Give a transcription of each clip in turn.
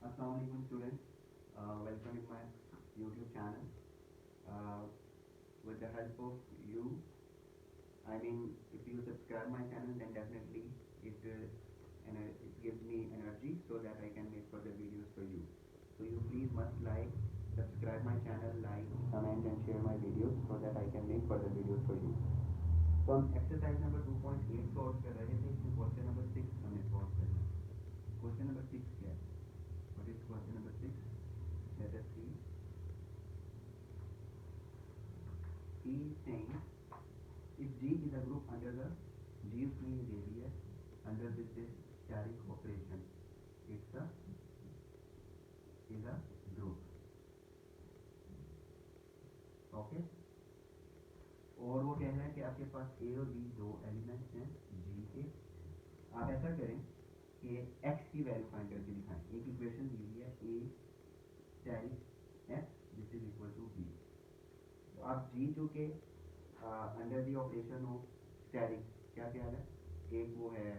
Assalamualaikum students, welcome in my YouTube channel. Uh, with the help of you, I mean, if you subscribe my channel, then definitely it gives me energy so that I can make further videos for you. So you please must subscribe my channel, like, comment, and share my videos so that I can make further videos for you. So हम exercise number 2.8 solve कर रहे थे, इसमें question number 6 हमें solve करना है. Question number 6 क्या है? What is question number 6? Let us see. He is saying if G is a group under the G उसमें ये दे दी है under this steric operation, it's a is a group. Okay. और वो कह रहा है कि आपके पास A और B दो एलिमेंट्स हैं G के. आप ऐसा करें कि x की वैल्यू फाइंड करके दिखाएं. एक इक्वेशन दी हुई है A asterisk x this is equal to B. तो आप G जो के अंडर दी ऑपरेशन हो स्टेरिक क्या ख्याल है? एक वो है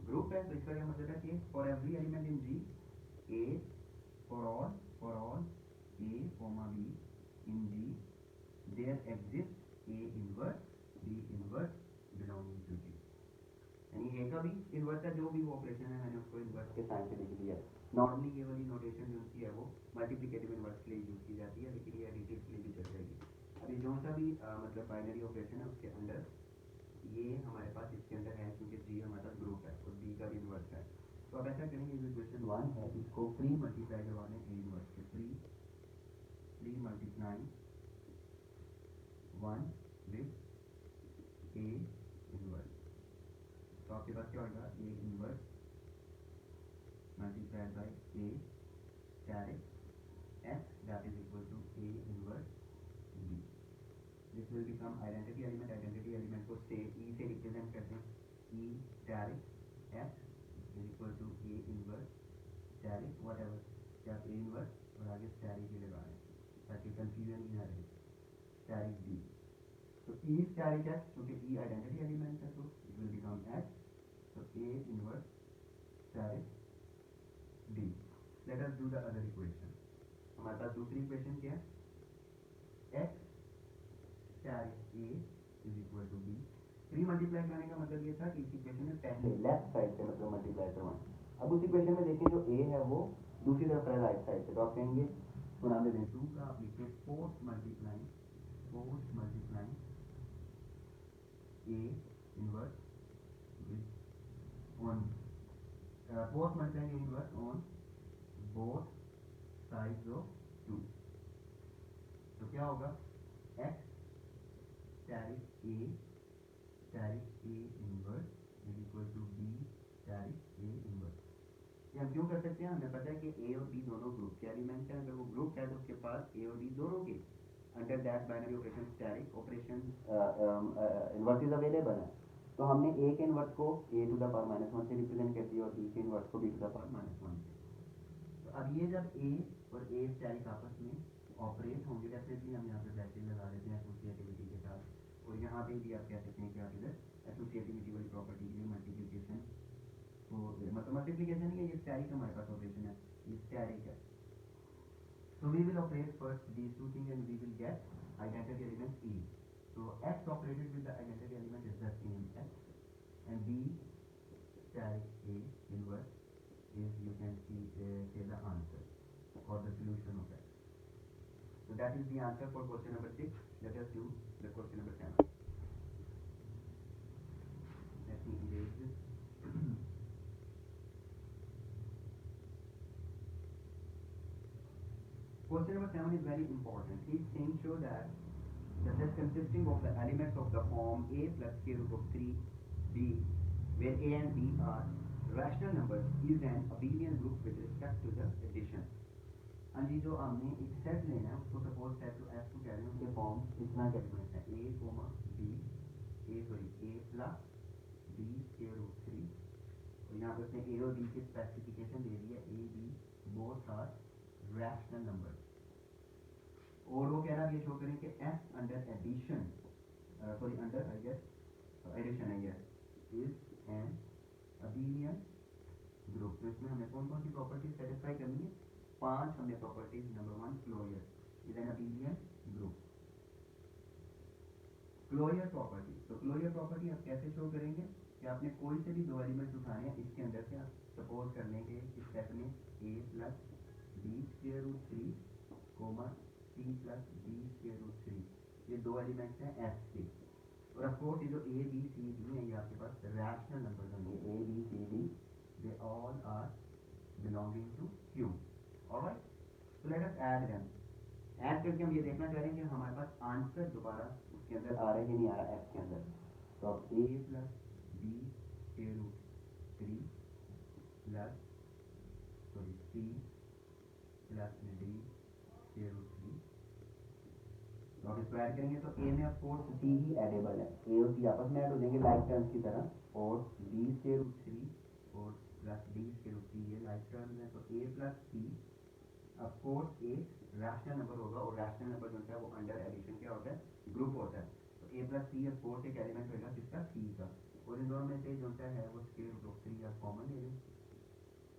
ग्रुप है, तो इसका क्या मतलब है कि for every element in G A for all A comma B in G there exists A inverse B inverse belonging to G. यानी A का भी इन्वर्स है, जो भी वो ऑपरेशन है मैंने उसको इन्वर्स के साइन से लिख दिया है. नॉर्मली ये वाली नोटेशन जो होती है वो मल्टीप्लिकेटिव इन्वर्स के लिए यूज की जाती है, लेकिन ये एडिटिव के लिए भी चल जाएगी. अभी जो सा भी मतलब बाइनरी ऑपरेशन है उसके अंदर ये हमारे पास इसके अंदर है, क्योंकि G हमारे पास ग्रुप है और B का भी इन्वर्स है. तो अब ऐसा करेंगे, ये क्वेश्चन 1 है, इसको प्री मल्टीप्लाई करवाने A इन्वर्स के pre multiplying 1 with A inverse. तो आपके पास क्या होगा? A inverse multiplied by A asterisk x that is equal to A inverse B. This will become identity element को से E से रिप्रेजेंट करते हैं. E asterisk x is equal to A inverse asterisk whatever, क्या A inverse और आगे steric ही लगा रहे हैं ताकि कंफ्यूजन ही ना रहे. Asterisk B. तो E स्टेरिक x क्योंकि E आइडेंटिटी एलिमेंट है तो it will become x. So A inverse asterisk D. Let us do the other equation. हमारे पास दूसरी इक्वेशन क्या है? x asterisk A is equal to B. Pre multiply करने का मतलब ये था कि इस इक्वेशन में पहले लेफ्ट साइड से मतलब मल्टीप्लाई करवाएं. अब उस इक्वेशन में देखें जो A है वो दूसरी तरफ है राइट साइड से, तो आप कहेंगे तो नाम दे दें 2 का, आप लिखें post multiplying A inverse with on post multiplying A inverse on both sides of 2. तो क्या होगा? x asterisk A inverse is equal to B asterisk A inverse. ये हम क्यों कर सकते हैं? हमें पता है कि A और B दोनों ग्रुप के एलिमेंट हैं. अगर वो ग्रुप है तो उसके पास A और B दोनों के under that binary operation asterisk operation inverse is available है. तो हमने A के इन्वर्स को A टू द पावर -1 से रिप्रेजेंट कर दिया और B के इन्वर्स को B टू द पावर -1 से. तो अब ये जब A और A स्टेरिक आपस में ऑपरेट होंगे, डेफिनेटली हम यहाँ पे ब्रैकेट लगा देते हैं एसोसिएटिविटी के साथ, और यहाँ पे भी आप कह सकते हैं कि आप इधर एसोसिएटिविटी वाली प्रॉपर्टी के लिए मल्टीप्लिकेशन तो मतलब मल्टीप्लिकेशन नहीं है, ये स्टेरिक हमारे पास ऑपरेशन है, ये स्टेरिक है. So we will operate first these two things and we will get identity element E. So x operated with the identity element is the same x, and B steric A inverse is, you can see say the answer or the solution of x. So that is the answer for question number 6. Let us do the question number 7. Let me erase this. Question number 7 is very important. It is saying show that the set consisting of the elements of the form A plus square root of 3B, where A and B are rational numbers, is an abelian group with respect to the addition. हाँ जी, जो हमने एक set लेना है उसको suppose set to F को कह रहे हैं, उसके फॉर्म इतना एलिमेंट है A comma B A plus B square root 3, और यहाँ पे उसने A और B की स्पेसिफिकेशन दे दी है A B both are rational number. और वो कह रहा है ये शो करें कि f under addition sorry under I guess addition है, yes, is an abelian group. तो इसमें हमें कौन कौन सी प्रॉपर्टीज सेटिस्फाई करनी है? 5 हमने properties. Number 1, closure is an abelian group. Closure property, तो क्लोजर प्रॉपर्टी आप कैसे शो करेंगे कि आपने कोई से भी दो एलिमेंट्स उठाने हैं इसके अंदर से। आप सपोज कर लेंगे इस सेट में a plus b square root 3 comma c plus b square root 3, ये दो एलिमेंट्स हैं S के। और ऑफ कोर्स ये जो a b c d है ये आपके पास रैशनल नंबर्स होंगे। a b c d they all are belonging to Q। Alright, so let us add them. Add करके हम ये देखना चाह रहे हैं कि हमारे पास आंसर दोबारा उसके अंदर आ रहा है कि नहीं आ रहा है, एफ के अंदर। तो अब a plus b square root 3 plus sorry c plus D square root 3, तो अब इसको ऐड करेंगे तो a में ऑफ कोर्स c ही एडेबल है, a और c आपस में ऐड हो जाएंगे लाइक टर्म्स की तरह, और b स्क्वायर रूट 3 और प्लस d स्क्वायर रूट 3 ये लाइक टर्म्स हैं। तो a plus c of course एक रैशनल नंबर होगा, और रैशनल नंबर जो होता है वो अंडर एडिशन क्या होता है? ग्रुप होता है। तो a plus c of course एक एलिमेंट होगा किसका? c का, और इन दोनों में से जो होता है वो स्क्वायर रूट ऑफ 3 आप कॉमन ले लें।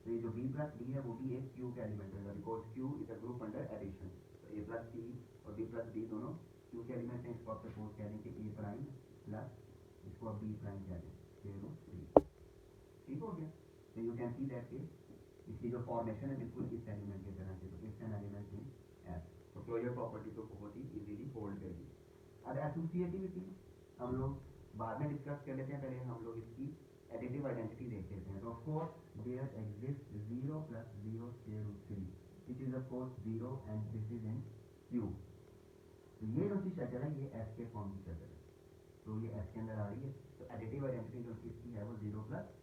तो ये जो b प्लस d है वो भी एक q का एलिमेंट होगा, because q is a group under addition. तो a प्लस सी और b प्लस d दोनों q के एलिमेंट हैं। इसको आप सपोज कह दें कि a प्राइम प्लस इसको आप b प्राइम कह दें स्क्वायर रूट 3। ठीक हो गया? तो यू कैन सी दैट के इसकी जो फॉर्मेशन है बिल्कुल इस एलिमेंट की तरह से। तो it's an element in S. तो क्लोजर प्रॉपर्टी तो बहुत ही इजीली होल्ड करेगी। अब एसोसिएटिविटी हम लोग बाद में डिस्कस कर लेते हैं, पहले हम लोग इसकी एडिटिव आइडेंटिटी देख लेते हैं। तो of course there exist 0 plus 0 square root 3 which is of course 0 and this is in Q। तो ये जो सी शक्ल है ये S के फॉर्म की शक्ल है, तो ये S के अंदर आ रही है। तो एडिटिव आइडेंटिटी जो इसकी है वो 0 प्लस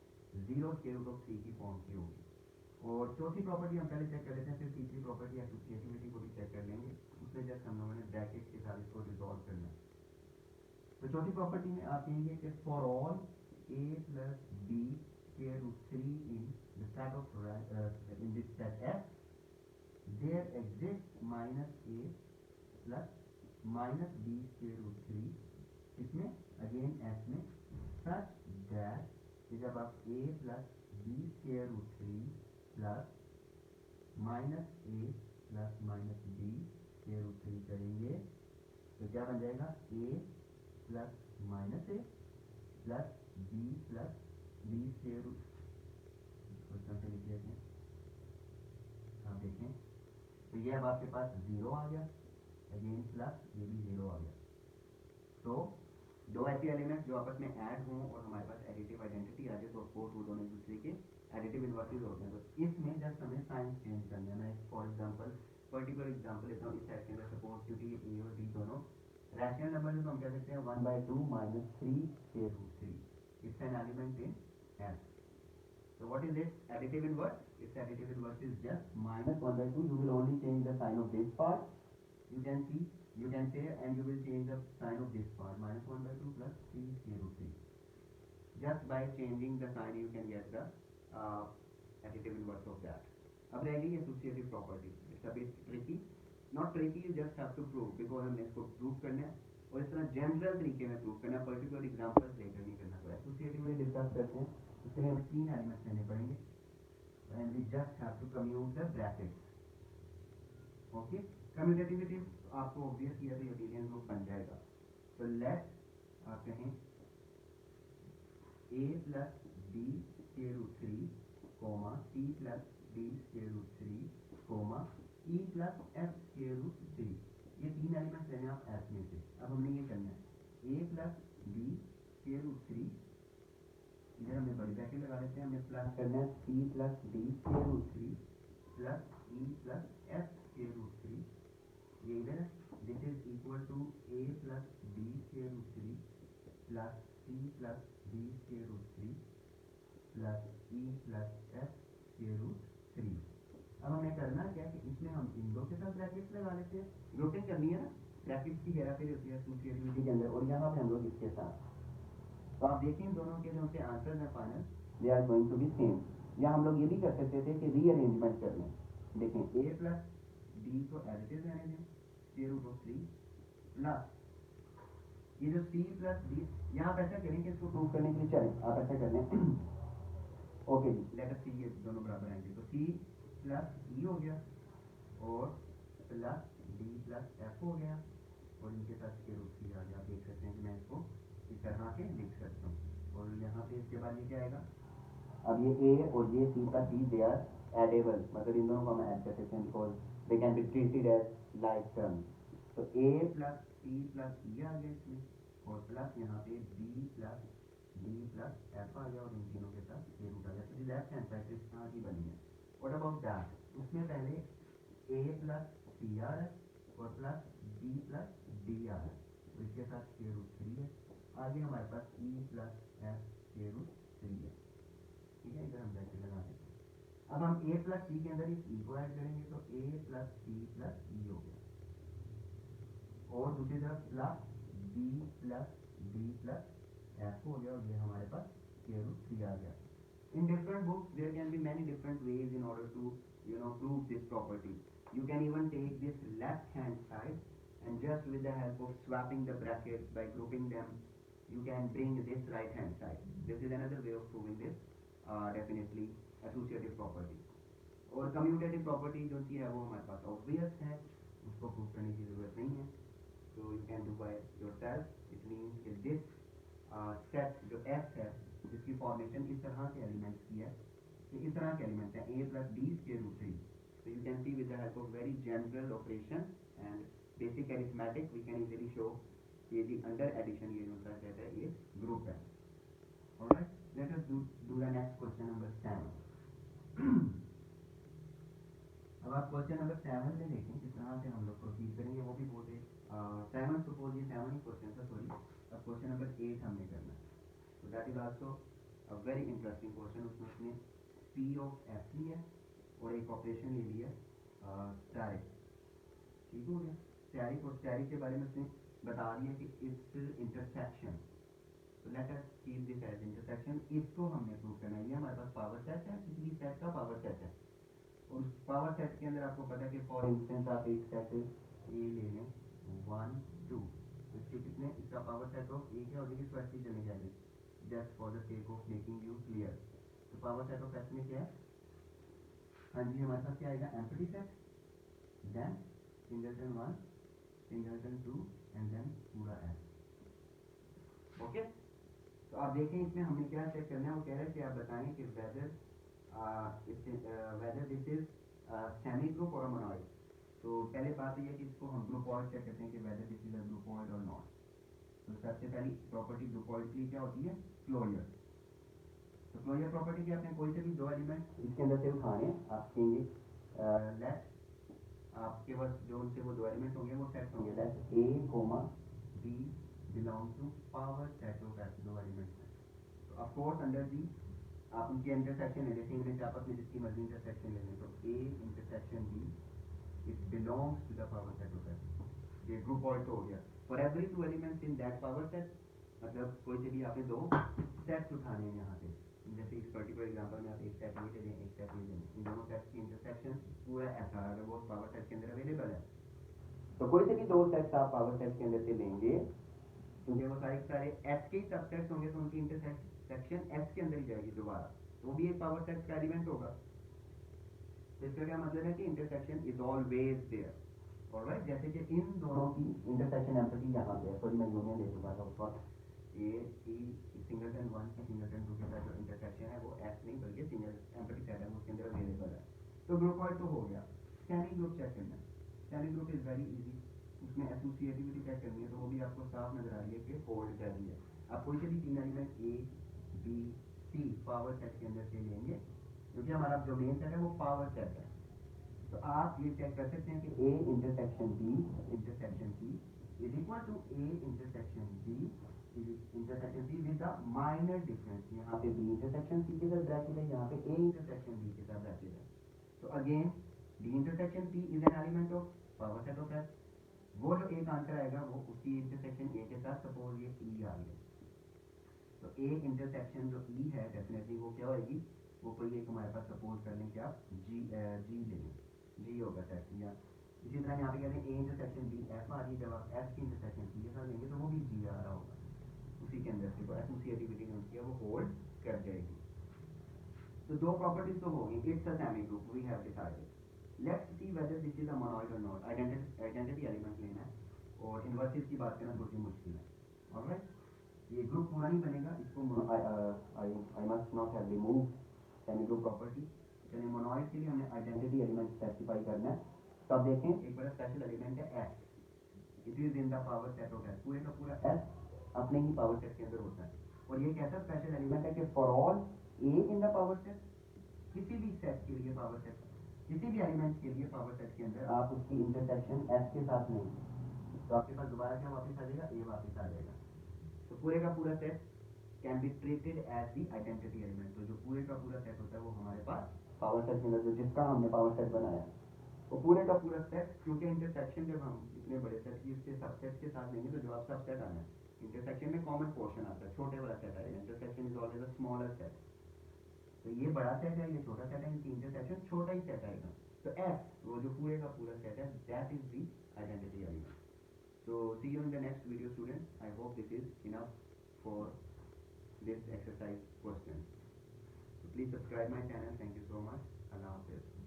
0 स्क्वायर रूट ऑफ 3 की फॉर्म की होगी। और चौथी प्रॉपर्टी हम पहले चेक कर लेते हैं, फिर तीसरी प्रॉपर्टी एसोसिएटिविटी को भी चेक कर लेंगे। उसमें जस्ट हम लोगों ने ब्रैकेट के साथ इसको रिजॉल्व करना है। तो चौथी प्रॉपर्टी में आप कहेंगे कि for all a plus b square root 3 in the set of in this set S there exist minus a plus minus b square root 3, इसमें अगेन S में सच दैट जब आप a plus b square root 3 plus minus a plus minus b square root 3 करेंगे तो क्या बन जाएगा? a plus minus a plus b square root, question से लिख लेते हैं, आप देखें। तो ये अब आपके पास 0 आ गया, अगेन प्लस ये भी 0 आ गया। तो दो ऐसे एलिमेंट्स जो आपस में ऐड हों और हमारे पास एडिटिव आइडेंटिटी आ जाए तो ऑफकोर्स वो दोनों एक दूसरे के एडिटिव इन्वर्सेस होते हैं। तो इसमें जस्ट हमें साइन चेंज करना है। मैं फॉर एग्जांपल पर्टिकुलर एग्जांपल लेता हूँ इस सेट के अंदर। सपोज क्योंकि ये a और d दोनों रैशनल नंबर है तो हम कह सकते हैं 1/2 minus 3 square root 3, it's an element in S। So what is its additive inverse? Its additive inverse is just minus 1/2. You will only change the sign of this part. You can see, you can say, and you will change the sign of this part. Minus 1/2 plus 3 square root 3. Just by changing the sign, you can get the additive inverse of that. अब रह गई associative property. It's a bit tricky. Not tricky. You just have to prove because हमने इसको prove करना है और इस तरह जनरल तरीके में प्रूव करना है, पर्टिकुलर एग्जांपल्स लेकर नहीं करना। तो एसोसिएटिवली डिस्कस करते हैं। उसके लिए हमें 3 एलिमेंट्स लेने पड़ेंगे and we just have to commute the brackets. Okay, commutativity आपको ऑब्वियस ही है तो यूटिलियन ग्रुप बन जाएगा। तो लेट आप कहें a plus b square root 3 comma c plus d square root 3 comma e plus f square root 3, ये 3 एलिमेंट्स लेने आप S में से। अब हमने ये करना है a plus b square root 3, इधर हमने बड़ी ब्रैकेट लगा लेते हैं, हमने प्लस करना है c plus d square root 3 plus e plus f square root 3, ये इधर है। This is equal to a plus b square root 3 plus c plus d square root 3 plus e plus f square root 3। अब हमें करना क्या है कि इसमें हम इन दो के साथ ब्रैकेट्स लगा लेते हैं, ग्रुपिंग करनी है ना, ब्रैकेट्स की हेराफेरी होती है एसोसिएटिविटी के अंदर, और यहाँ पे हम लोग इसके साथ। तो आप देखिए इन दोनों के जो उनके आंसर हैं final they are going to be same. या हम लोग ये भी कर सकते थे कि रीअरेंजमेंट कर लें। देखें a प्लस d को एडिटिव रहने दें स्क्वायर रूट ऑफ 3 प्लस ये जो c प्लस d, यहाँ आप ऐसा करें कि इसको प्रूव करने के लिए चलें आप ऐसा कर लें ओके जी, लेट अस सी ये दोनों बराबर आएंगे, तो सी प्लस ई हो गया और प्लस डी प्लस एफ हो गया और इनके साथ स्क्वायर रूट थ्री आ गया। आप देख सकते हैं कि मैं इसको इस तरह से लिख सकता हूँ और यहाँ पे इसके बाद ये क्या आएगा, अब ये ए और ये C plus D they are addable, मतलब इन दोनों को हम ऐड कर सकते हैं because they can be treated as like term. तो ए प्लस सी प्लस ई आ गया इसमें और प्लस यहाँ पे B plus D plus F आ गया और इन तीनों के साथ स्क्वायर रूट आ गया। तो लेफ्ट हैंड साइड इस तरह की बनी है। व्हाट अबाउट दैट, उसमें पहले ए प्लस सी आ रहा है और प्लस बी प्लस डी आ रहा है, तो इसके साथ स्क्वायर रूट थ्री है। आगे हमारे पास E plus F square root three है, ठीक है, इधर हम ब्रैकेट लगा देते हैं। अब हम ए प्लस सी के अंदर इस ई को ऐड करेंगे तो ए प्लस सी प्लस ई हो गया और दूसरी तरफ plus B plus D plus F हो गया और ये हमारे पास स्क्वायर रूट थ्री आ गया। In different books, there can be many different ways in order to, prove this property. You can even take this left-hand side and just with the help of swapping the brackets by grouping them, you can bring this right-hand side. This is another way of proving this definitely associative property. और commutative property जो सी है वो हमारे पास obvious है, उसको prove करने की ज़रूरत नहीं है, तो you can do by yourself. It means कि दिस सेट जो एफ है जिसकी फॉर्मेशन इस तरह के एलिमेंट्स की है, तो इस तरह के एलिमेंट्स हैं A plus D square root three. तो you can see with the help of very general operation and basic arithmetic we can easily show ये जी अंडर एडिशन ये जो सा सेट है ये ग्रुप है। Alright, let us do the next question number 7। अब आप क्वेश्चन नंबर 7 में देखें किस तरह से हम लोग प्रोसीड करेंगे, वो भी बोलते 7 सपोज ये 7 ही क्वेश्चन था, सॉरी। अब क्वेश्चन नंबर 8 हमने करना है, तो that is also a very interesting question. उसमें उसने पी ऑफ एफ लिया और एक ऑपरेशन ले लिया स्टैरिक, ठीक हो गया। स्टैरिक और स्टैरिक के बारे में उसने बता दिया कि इट्स इंटरसेक्शन, तो let us keep this as intersection. इसको हमने प्रूव करना है, ये हमारे पास पावर सेट है, किसी सेट का पावर सेट है और उस पावर सेट के अंदर आपको पता है कि फॉर इंस्टेंस आप एक सेट ए ले लें 1 2, तो इसके कितने, इसका पावर सेट ऑफ ए क्या हो जाएगी, तो ऐसे ही चले जाएंगे just for the sake of making you clear. तो पावर सेट ऑफ एस में क्या है, हाँ जी हमारे पास क्या आएगा, empty set, then singleton 1 singleton 2 and then पूरा एस। ओके, तो आप देखें इसमें हमने क्या चेक करना है, वो कह रहे हैं कि आप बताएं कि weather this is semi group और मोनोइड। तो पहले बात ये है कि इसको हम ग्रुपॉइड चेक करते हैं कि वेदर दिस इज अ ग्रुपॉइड और नॉट। तो सबसे पहली प्रॉपर्टी ग्रुपॉइड की क्या होती है, क्लोजर। तो क्लोजर प्रॉपर्टी की आपने कोई से भी दो एलिमेंट इसके अंदर से उठाने हैं, आप कहेंगे लेट आपके पास जो उनसे वो दो एलिमेंट होंगे वो सेट होंगे, let A comma B belong to power set of S, दो एलिमेंट्स हैं। तो ऑफ कोर्स अंडर दी आप उनके इंटरसेक्शन ले लेते हैं, आपस में जिसकी मर्जी इंटरसेक्शन ले लें, तो A intersection B it belongs to the power set of S, ये ग्रुप पॉइंट हो गया। For every two elements in that power set, मतलब कोई से भी आपने दो सेट्स उठाने हैं यहाँ से, जैसे इस पर्टिकुलर एग्जांपल में आप एक सेट ये ले लें एक सेट ये ले लें, इन दोनों सेट्स की इंटरसेक्शन पूरा ऐसा अगर वो पावर सेट के अंदर अवेलेबल है, तो कोई से भी दो सेट्स आप पावर सेट के अंदर से लेंगे, क्योंकि वो सारे एस के सबसेट्स होंगे तो उनकी इंटरसेक्शन एस के अंदर ही जाएगी दोबारा, तो वो भी एक पावर सेट का एलिमेंट होगा। तो इसका क्या मतलब है कि intersection is always there, alright. जैसे कि इन दोनों की इंटरसेक्शन एम्पटी यहाँ पे है, सॉरी मैं यूनियन ले चुका था उस वक्त, ए की सिंगलटन 1 की सिंगलटन 2 के साथ जो इंटरसेक्शन है वो एस नहीं बल्कि सिंगल एम्पटी सेट है, वो उसके अंदर अवेलेबल है। तो ग्रुपॉइड तो हो गया। सेमी ग्रुप चेक करना है, semi group is very easy, उसमें एसोसिएटिविटी चेक करनी है, तो वो भी आपको साफ नजर आ रही है कि होल्ड कर रही है। आप कोई से भी तीन element A B C power set के अंदर से लेंगे, क्योंकि हमारा जो मेन सेट है वो पावर सेट है, तो आप ये चेक कर सकते हैं कि A intersection B intersection C is equal to A intersection B intersection C with the minor difference. यहाँ पे बी इंटरसेक्शन सी के साथ ब्रैकेट है, यहाँ पे ए इंटरसेक्शन बी के साथ ब्रैकेट है। तो again D intersection C is an element of power set of S, वो जो एक आंसर आएगा वो उसी इंटरसेक्शन ए के साथ, सपोज ये ई आ गया, तो ए इंटरसेक्शन जो ई है डेफिनेटली वो क्या होगी, वो कोई एक हमारे पास सपोज कर लें कि आप जी जी ले लें, जी होगा सेट, या इसी तरह यहाँ पे कहते हैं ए इंटरसेक्शन बी एफ आ रही है, जब आप एफ की इंटरसेक्शन सी के साथ लेंगे तो वो भी जी आ रहा होगा उसी के अंदर से, तो एसोसिएटिविटी जो है वो होल्ड कर जाएगी। तो दो प्रॉपर्टीज तो हो गई, it's a semi group, we have decided. Let's see whether this is a monoid और नॉट। आइडेंटिटी एलिमेंट लेना है और इन्वर्सेस की बात करना थोड़ी सी मुश्किल है। ऑलराइट, ये ग्रुप पूरा नहीं बनेगा, इसको I must not have remove semi group property. चलिए मोनोइड के लिए हमने आइडेंटिटी एलिमेंट स्पेसिफाई करना है। तो अब देखें, एक बड़ा स्पेशल एलिमेंट है S, it is in the power set of S. पूरे का पूरा एस अपने ही पावर सेट के अंदर होता है। और ये एक ऐसा स्पेशल एलिमेंट है कि for all A in the power set, किसी भी सेट के लिए पावर सेट, किसी भी एलिमेंट के लिए पावर सेट के अंदर आप उसकी इंटरसेक्शन एस के साथ नहीं, तो आपके पास दोबारा क्या वापस आ जाएगा, ए वापस आ जाएगा। तो पूरे का पूरा set can be treated as the identity element. तो जो पूरे का पूरा सेट होता है वो हमारे पास पावर सेट के अंदर, जो जिसका हमने पावर सेट बनाया, वो पूरे का पूरा सेट, क्योंकि इंटरसेक्शन जब हम इतने बड़े सेट की उसके सबसेट के साथ लेंगे तो जवाब सबसेट आना है। इंटरसेक्शन में कॉमन पोर्शन आता है, छोटे वाला सेट आएगा। Intersection is always a smaller set. तो ये बड़ा सेट है, ये छोटा सेट है, इनकी इंटरसेक्शन छोटा ही सेट आएगा। तो एस, वो जो पूरे का पूरा सेट है, that is the identity element. So see you in the next video, students. I hope this is enough for this exercise question. So please subscribe my channel. Thank you so much. Allah Hafiz.